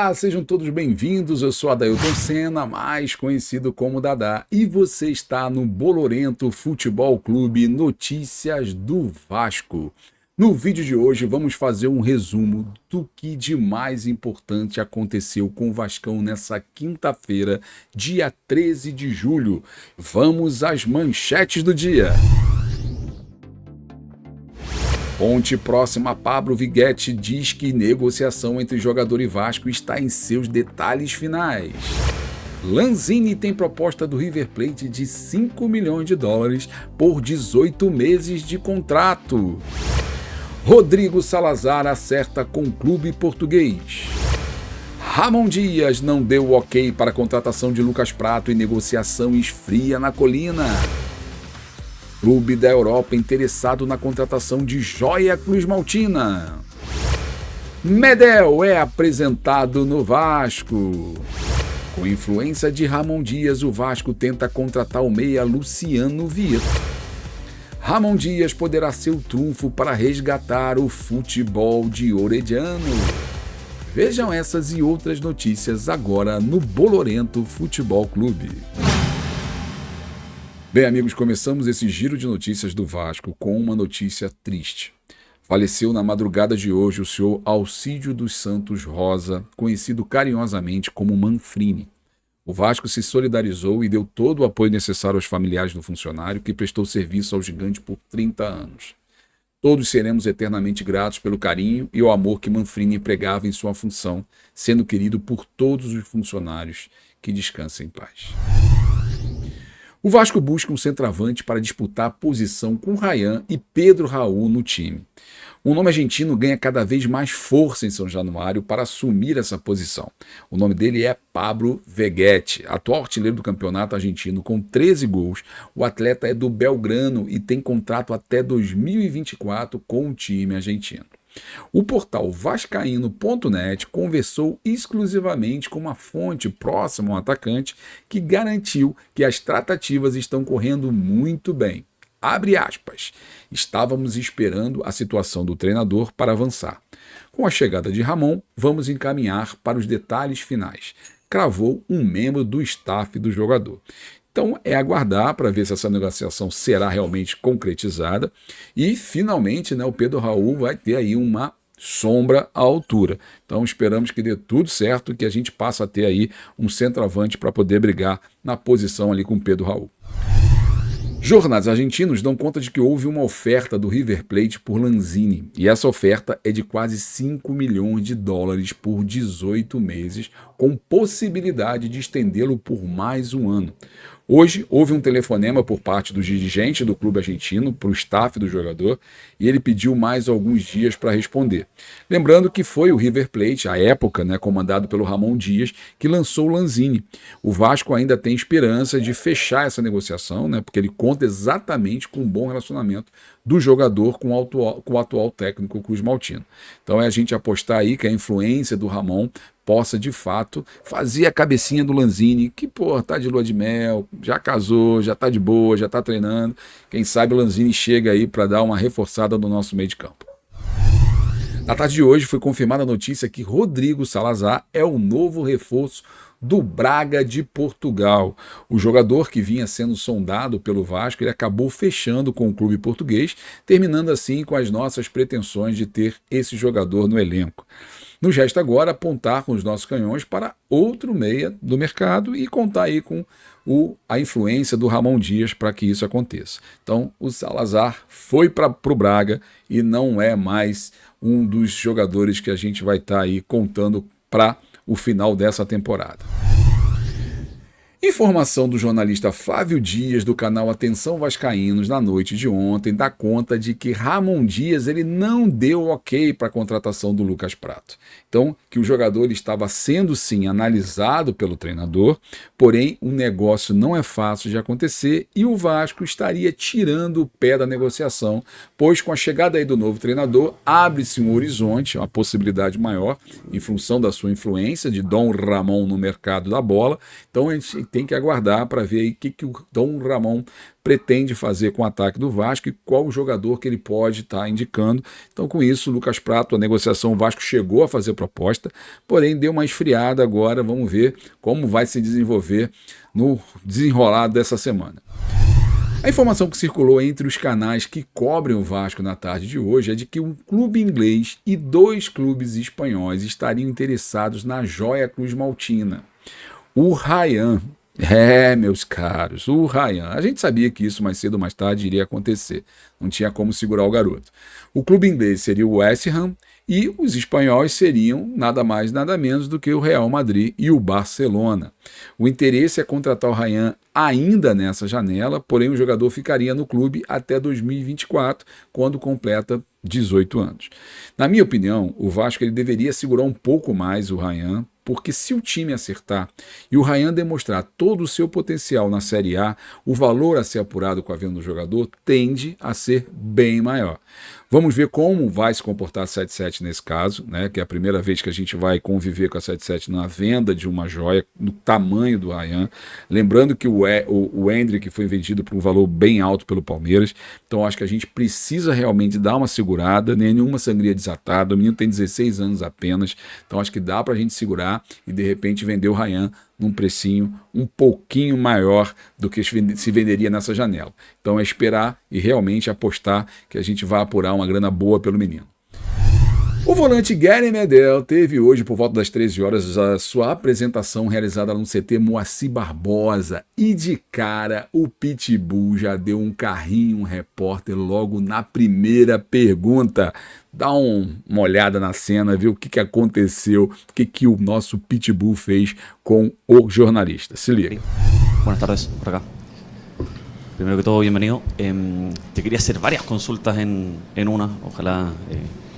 Olá, sejam todos bem-vindos. Eu sou Adailton Senna, mais conhecido como Dadá, e você está no Bolorento Futebol Clube Notícias do Vasco. No vídeo de hoje vamos fazer um resumo do que de mais importante aconteceu com o Vascão nessa quinta-feira, dia 13 de julho. Vamos às manchetes do dia. Fonte próxima a Pablo Vighetti diz que negociação entre jogador e Vasco está em seus detalhes finais. Lanzini tem proposta do River Plate de 5 milhões de dólares por 18 meses de contrato. Rodrigo Salazar acerta com o clube português. Ramon Dias não deu ok para a contratação de Lucas Prato e negociação esfria na Colina. Clube da Europa interessado na contratação de Joia Cruzmaltina. Medel é apresentado no Vasco. Com influência de Ramon Dias, o Vasco tenta contratar o meia Luciano Vieto. Ramon Dias poderá ser o trunfo para resgatar o futebol de Orediano. Vejam essas e outras notícias agora no Bolorento Futebol Clube. Bem, amigos, começamos esse giro de notícias do Vasco com uma notícia triste. Faleceu na madrugada de hoje o senhor Alcídio dos Santos Rosa, conhecido carinhosamente como Manfrini. O Vasco se solidarizou e deu todo o apoio necessário aos familiares do funcionário que prestou serviço ao gigante por 30 anos. Todos seremos eternamente gratos pelo carinho e o amor que Manfrini empregava em sua função, sendo querido por todos os funcionários. Que descansem em paz. O Vasco busca um centroavante para disputar a posição com Ryan e Pedro Raul no time. O nome argentino ganha cada vez mais força em São Januário para assumir essa posição. O nome dele é Pablo Vighetti, atual artilheiro do campeonato argentino com 13 gols. O atleta é do Belgrano e tem contrato até 2024 com o time argentino. O portal vascaíno.net conversou exclusivamente com uma fonte próxima ao atacante que garantiu que as tratativas estão correndo muito bem. Abre aspas. Estávamos esperando a situação do treinador para avançar. Com a chegada de Ramon, vamos encaminhar para os detalhes finais, cravou um membro do staff do jogador. Então é aguardar para ver se essa negociação será realmente concretizada e finalmente, o Pedro Raul vai ter aí uma sombra à altura. Então esperamos que dê tudo certo, que a gente passe a ter aí um centroavante para poder brigar na posição ali com o Pedro Raul. Jornais argentinos dão conta de que houve uma oferta do River Plate por Lanzini, e essa oferta é de quase 5 milhões de dólares por 18 meses, com possibilidade de estendê-lo por mais um ano. Hoje, houve um telefonema por parte do dirigente do clube argentino para o staff do jogador e ele pediu mais alguns dias para responder. Lembrando que foi o River Plate, à época, comandado pelo Ramon Dias, que lançou o Lanzini. O Vasco ainda tem esperança de fechar essa negociação, porque ele conta exatamente com um bom relacionamento do jogador com o atual técnico Cruzmaltina. Então é a gente apostar aí que a influência do Ramon possa, de fato, fazer a cabecinha do Lanzini, que, tá de lua de mel, já casou, já tá de boa, já tá treinando. Quem sabe o Lanzini chega aí para dar uma reforçada no nosso meio de campo. Na tarde de hoje foi confirmada a notícia que Rodrigo Salazar é o novo reforço do Braga de Portugal. O jogador que vinha sendo sondado pelo Vasco, ele acabou fechando com o clube português, terminando assim com as nossas pretensões de ter esse jogador no elenco. Nos resta agora apontar com os nossos canhões para outro meia do mercado e contar aí com a influência do Ramon Dias para que isso aconteça. Então o Salazar foi para o Braga e não é mais um dos jogadores que a gente vai estar aí contando para o final dessa temporada. Informação do jornalista Flávio Dias, do canal Atenção Vascaínos, na noite de ontem, dá conta de que Ramon Dias ele não deu ok para a contratação do Lucas Prato. Então, que o jogador estava sendo, sim, analisado pelo treinador, porém, o negócio não é fácil de acontecer e o Vasco estaria tirando o pé da negociação, pois com a chegada aí do novo treinador, abre-se um horizonte, uma possibilidade maior, em função da sua influência de Dom Ramon no mercado da bola. Então, a gente tem que aguardar para ver o que o Dom Ramon pretende fazer com o ataque do Vasco e qual o jogador que ele pode estar indicando. Então, com isso, Lucas Prato, a negociação, o Vasco chegou a fazer proposta, porém deu uma esfriada agora. Vamos ver como vai se desenvolver no desenrolar dessa semana. A informação que circulou entre os canais que cobrem o Vasco na tarde de hoje é de que um clube inglês e 2 clubes espanhóis estariam interessados na joia Cruz Maltina. O Rayan, meus caros, o Rayan. A gente sabia que isso mais cedo ou mais tarde iria acontecer. Não tinha como segurar o garoto. O clube inglês seria o West Ham e os espanhóis seriam nada mais nada menos do que o Real Madrid e o Barcelona. O interesse é contratar o Rayan ainda nessa janela, porém o jogador ficaria no clube até 2024, quando completa 18 anos. Na minha opinião, o Vasco ele deveria segurar um pouco mais o Rayan, porque se o time acertar e o Rayan demonstrar todo o seu potencial na Série A, o valor a ser apurado com a venda do jogador tende a ser bem maior. Vamos ver como vai se comportar a 77 nesse caso, né, que é a primeira vez que a gente vai conviver com a 77 na venda de uma joia, no tamanho do Rayan. Lembrando que o Endrick foi vendido por um valor bem alto pelo Palmeiras, então acho que a gente precisa realmente dar uma segurada, nenhuma sangria desatada, o menino tem 16 anos apenas, então acho que dá pra gente segurar e de repente vender o Rayan num precinho um pouquinho maior do que se venderia nessa janela. Então é esperar e realmente apostar que a gente vai apurar uma grana boa pelo menino. O volante Gary Medel teve hoje, por volta das 13 horas, a sua apresentação realizada no CT Moacir Barbosa. E de cara, o Pitbull já deu um carrinho, um repórter, logo na primeira pergunta. Dá uma olhada na cena, ver o que aconteceu, o que o nosso Pitbull fez com o jornalista. Se liga. Buenas tardes, por acá. Primero que todo, bienvenido. Te quería hacer varias consultas en una, ojalá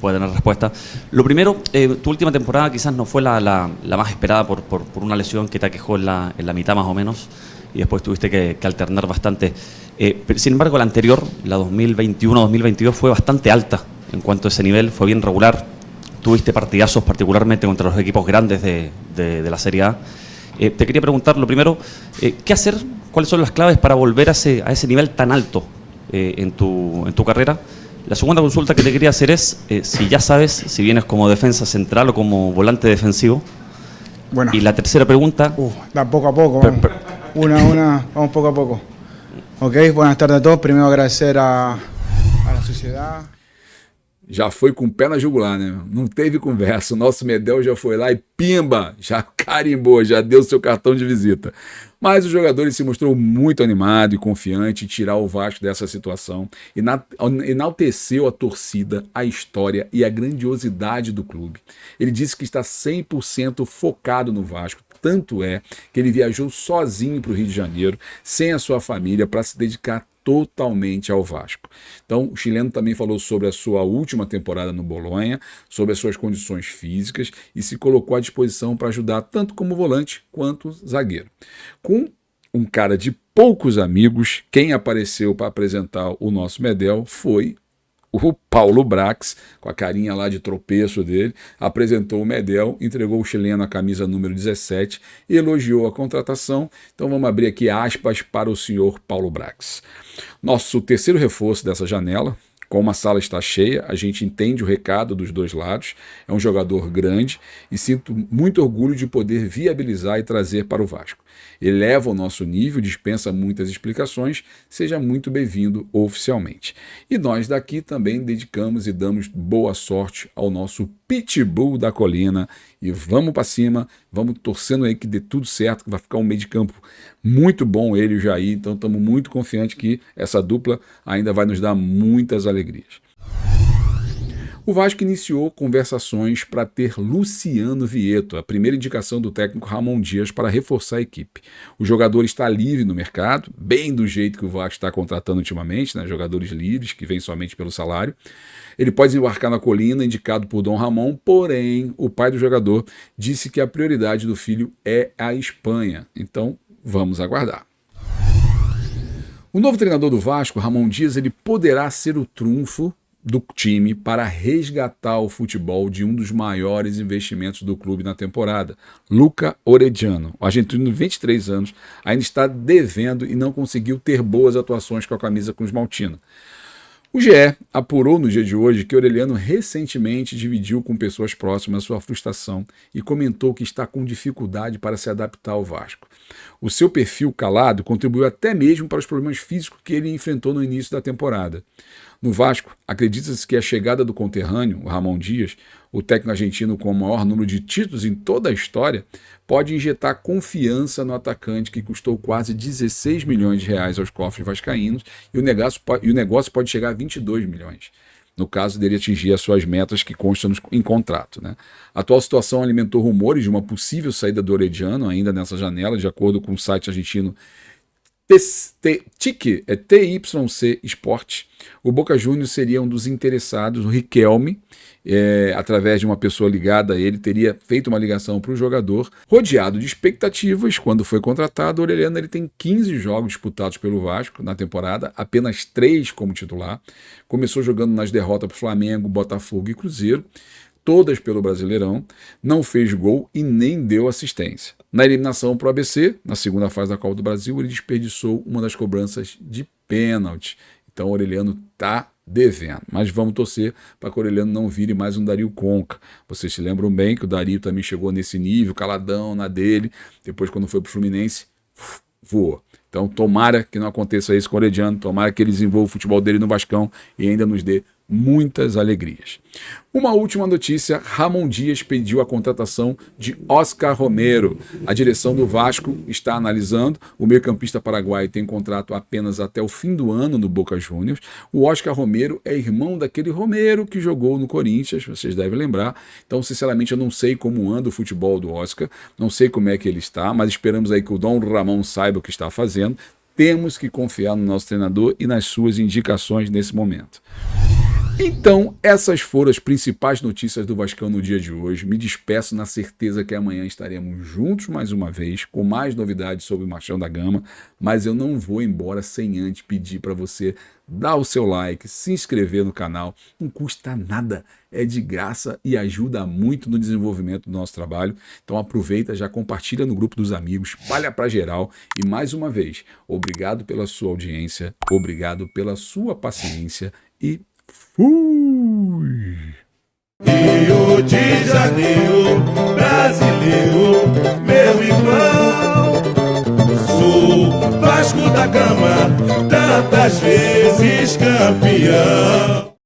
pueda tener respuesta. Lo primero, tu última temporada quizás no fue la más esperada por una lesión que te aquejó en la mitad más o menos, y después tuviste que alternar bastante. Pero, sin embargo, la anterior, la 2021-2022, fue bastante alta en cuanto a ese nivel, fue bien regular. Tuviste partidazos particularmente contra los equipos grandes de la Serie A. Te quería preguntar, lo primero, ¿qué hacer? ¿Cuáles son las claves para volver a ese nivel tan alto en tu carrera? La segunda consulta que te quería hacer es si ya sabes si vienes como defensa central o como volante defensivo. Bueno. Y la tercera pregunta... Da poco a poco, vamos. Vamos poco a poco. Ok, buenas tardes a todos. Primero agradecer a la sociedad. Já foi com o pé na jugular, né? Não teve conversa. O nosso Medel já foi lá e pimba, já carimbou, já deu seu cartão de visita. Mas o jogador ele se mostrou muito animado e confiante em tirar o Vasco dessa situação, enalteceu a torcida, a história e a grandiosidade do clube. Ele disse que está 100% focado no Vasco, tanto é que ele viajou sozinho para o Rio de Janeiro, sem a sua família, para se dedicar totalmente ao Vasco. Então, o chileno também falou sobre a sua última temporada no Bolonha, sobre as suas condições físicas e se colocou à disposição para ajudar tanto como volante quanto zagueiro. Com um cara de poucos amigos, quem apareceu para apresentar o nosso Medel foi o Paulo Brax, com a carinha lá de tropeço dele, apresentou o Medel, entregou o chileno a camisa número 17 e elogiou a contratação. Então vamos abrir aqui aspas para o senhor Paulo Brax. Nosso terceiro reforço dessa janela. Como a sala está cheia, a gente entende o recado dos dois lados, é um jogador grande e sinto muito orgulho de poder viabilizar e trazer para o Vasco. Eleva o nosso nível, dispensa muitas explicações, seja muito bem-vindo oficialmente. E nós daqui também dedicamos e damos boa sorte ao nosso Pitbull da colina e vamos para cima, vamos torcendo aí que dê tudo certo, que vai ficar um meio de campo muito bom ele e o Jair, então estamos muito confiantes que essa dupla ainda vai nos dar muitas alegrias. O Vasco iniciou conversações para ter Luciano Vieto, a primeira indicação do técnico Ramon Dias para reforçar a equipe. O jogador está livre no mercado, bem do jeito que o Vasco está contratando ultimamente, né? Jogadores livres que vêm somente pelo salário. Ele pode desembarcar na colina, indicado por Dom Ramon, porém o pai do jogador disse que a prioridade do filho é a Espanha. Então vamos aguardar. O novo treinador do Vasco, Ramon Dias, ele poderá ser o trunfo do time para resgatar o futebol de um dos maiores investimentos do clube na temporada, Luca Orediano. O argentino de 23 anos ainda está devendo e não conseguiu ter boas atuações com a camisa cruz-maltina. O GE apurou no dia de hoje que Orellano recentemente dividiu com pessoas próximas sua frustração e comentou que está com dificuldade para se adaptar ao Vasco. O seu perfil calado contribuiu até mesmo para os problemas físicos que ele enfrentou no início da temporada. No Vasco, acredita-se que a chegada do conterrâneo, o Ramon Dias, o técnico argentino com o maior número de títulos em toda a história, pode injetar confiança no atacante que custou quase 16 milhões de reais aos cofres vascaínos e o negócio pode chegar a 22 milhões. No caso dele atingir as suas metas que constam em contrato. Né? A atual situação alimentou rumores de uma possível saída do Orediano ainda nessa janela, de acordo com o site argentino TIC, TYC Sport. O Boca Juniors seria um dos interessados. O Riquelme, através de uma pessoa ligada a ele, teria feito uma ligação para o jogador. Rodeado de expectativas, quando foi contratado, o Orellano ele tem 15 jogos disputados pelo Vasco na temporada, apenas 3 como titular. Começou jogando nas derrotas para o Flamengo, Botafogo e Cruzeiro, todas pelo Brasileirão, não fez gol e nem deu assistência. Na eliminação para o ABC, na segunda fase da Copa do Brasil, ele desperdiçou uma das cobranças de pênalti. Então o Orellano está devendo. Mas vamos torcer para que o Orellano não vire mais um Dario Conca. Vocês se lembram bem que o Dario também chegou nesse nível, caladão na dele. Depois, quando foi para o Fluminense, voou. Então tomara que não aconteça isso com o Orediano, tomara que ele desenvolva o futebol dele no Vascão e ainda nos dê muitas alegrias. Uma última notícia: Ramon Dias pediu a contratação de Oscar Romero. A direção do Vasco está analisando. O meio-campista paraguaio tem contrato apenas até o fim do ano no Boca Juniors. O Oscar Romero é irmão daquele Romero que jogou no Corinthians, vocês devem lembrar. Então, sinceramente, eu não sei como anda o futebol do Oscar, não sei como é que ele está, mas esperamos aí que o Dom Ramon saiba o que está fazendo. Temos que confiar no nosso treinador e nas suas indicações nesse momento. Então, essas foram as principais notícias do Vascão no dia de hoje. Me despeço na certeza que amanhã estaremos juntos mais uma vez, com mais novidades sobre o Machão da Gama, mas eu não vou embora sem antes pedir para você dar o seu like, se inscrever no canal, não custa nada, é de graça e ajuda muito no desenvolvimento do nosso trabalho. Então aproveita, já compartilha no grupo dos amigos, espalha para geral e mais uma vez, obrigado pela sua audiência, obrigado pela sua paciência e fui! Rio de Janeiro, brasileiro, meu irmão. Sou Vasco da Gama, tantas vezes campeão.